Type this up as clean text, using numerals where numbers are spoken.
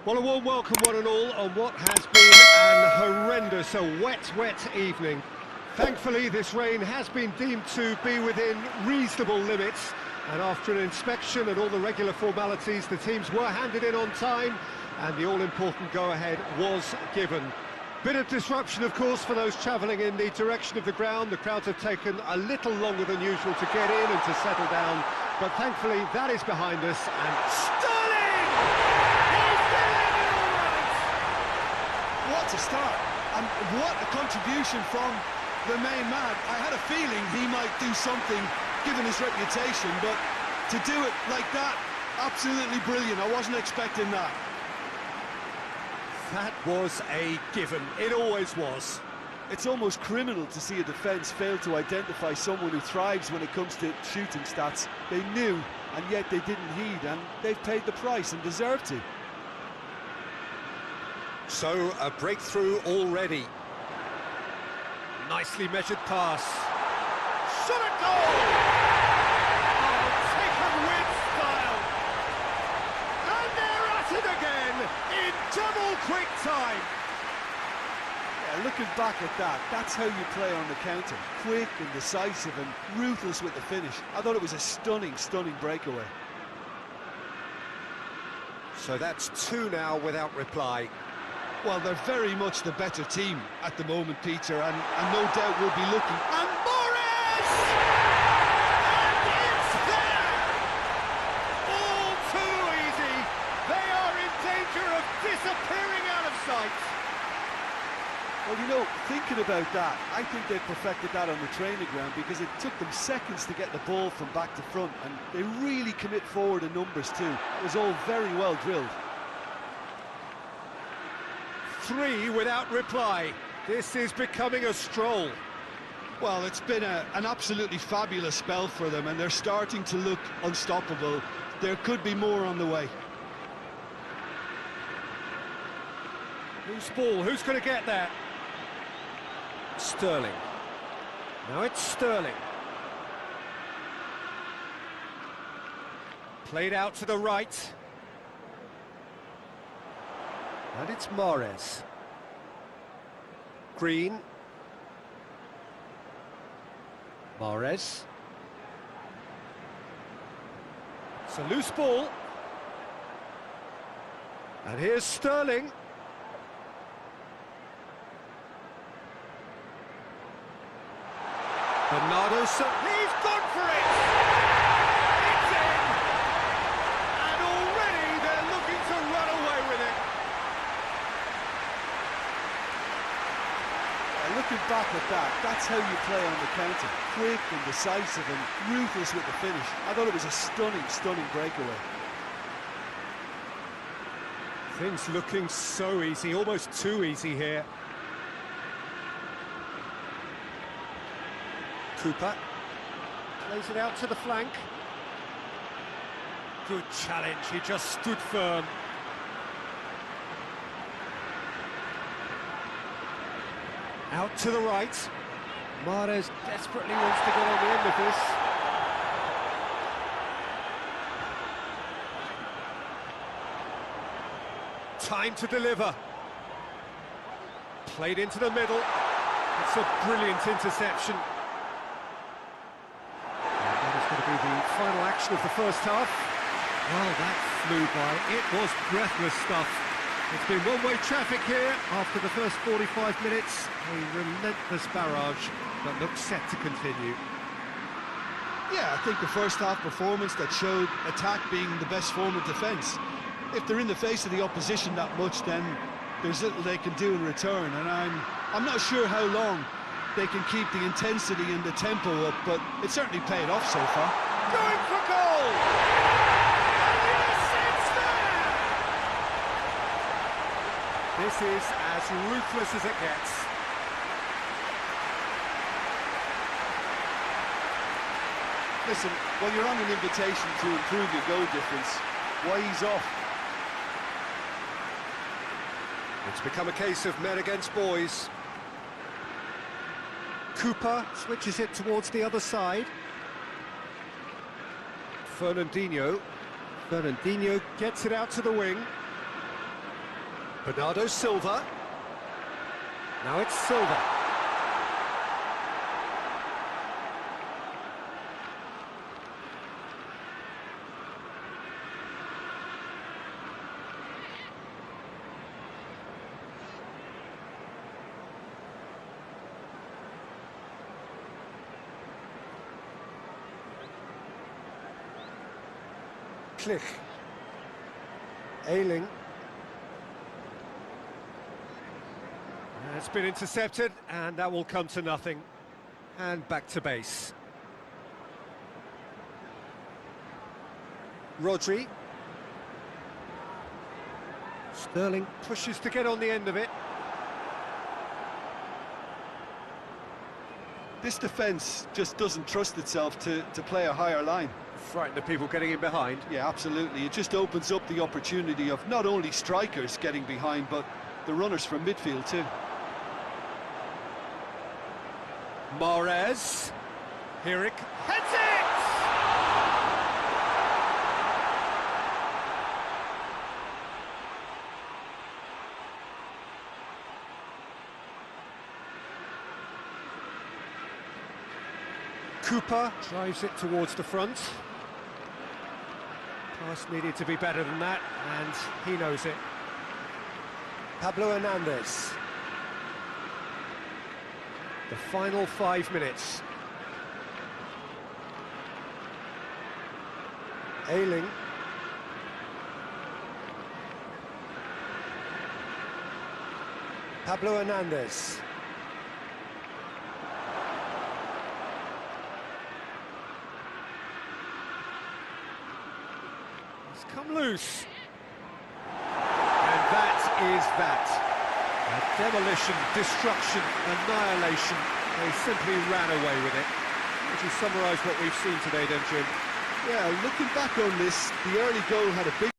Well, a warm welcome, one and all, on what has been an horrendous, wet evening. Thankfully, this rain has been deemed to be within reasonable limits, and after an inspection and all the regular formalities, the teams were handed in on time, and the all-important go-ahead was given. Bit of disruption, of course, for those travelling in the direction of the ground. The crowds have taken a little longer than usual to get in and to settle down, but thankfully that is behind us, and Sterling! He's doing it all right! What a start, and what a contribution from the main man. I had a feeling he might do something, given his reputation, but to do it like that, absolutely brilliant. I wasn't expecting that. That was a given. It always was. It's almost criminal to see a defence fail to identify someone who thrives when it comes to shooting stats. They knew, and yet they didn't heed, and they've paid the price and deserve to. So, a breakthrough already. Nicely measured pass. Shot at goal! Oh, taken with style. And they're at it again in double quick time. Yeah, looking back at that, that's how you play on the counter. Quick and decisive and ruthless with the finish. I thought it was a stunning breakaway. So that's two now without reply. Well, they're very much the better team at the moment, Peter, and no doubt we'll be looking. And Mahrez! And it's there! All too easy. They are in danger of disappearing out of sight. Well, you know, thinking about that, I think they perfected that on the training ground because it took them seconds to get the ball from back to front, and they really commit forward in numbers too. It was all very well drilled. Three without reply. This is becoming a stroll. Well, it's been an absolutely fabulous spell for them, and they're starting to look unstoppable. There could be more on the way. Loose ball, who's going to get that? Sterling. Now it's Sterling. Played out to the right. And it's Mahrez. Green. Mahrez. It's a loose ball. And here's Sterling. Bernardo, he's gone for it! It's in! And already they're looking to run away with it. Looking back at that, that's how you play on the counter. Quick and decisive and ruthless with the finish. I thought it was a stunning breakaway. Things looking so easy, almost too easy here. Cooper plays it out to the flank. Good challenge, he just stood firm. Out to the right. Mahrez desperately wants to get on the end of this. Time to deliver. Played into the middle. It's a brilliant interception. Going to be the final action of the first half. Well, that flew by. It was breathless stuff. It's been one-way traffic here after the first 45 minutes. A relentless barrage that looks set to continue. Yeah, I think the first half performance that showed attack being the best form of defence. If they're in the face of the opposition that much, then there's little they can do in return, and I'm not sure how long they can keep the intensity and the tempo up, but it certainly paid off so far. Going for goal! And yes, it's there! This is as ruthless as it gets. Listen, when you're on an invitation to improve your goal difference, why ease off? It's become a case of men against boys. Cooper switches it towards the other side. Fernandinho gets it out to the wing. Bernardo Silva. Now it's Silva. Klich. Ayling. It's been intercepted, and that will come to nothing. And back to base. Rodri. Sterling pushes to get on the end of it. This defence just doesn't trust itself to play a higher line. Frighten the people getting in behind. Yeah, absolutely. It just opens up the opportunity of not only strikers getting behind, but the runners from midfield too. Mahrez. Here heads it! Cooper drives it towards the front. Pass needed to be better than that, and he knows it. Pablo Hernandez. The final 5 minutes. Ayling. Pablo Hernandez. It's come loose. And that is that. Demolition, destruction, annihilation. They simply ran away with it. Would you summarise what we've seen today, don't you? Yeah, looking back on this, the early goal had a big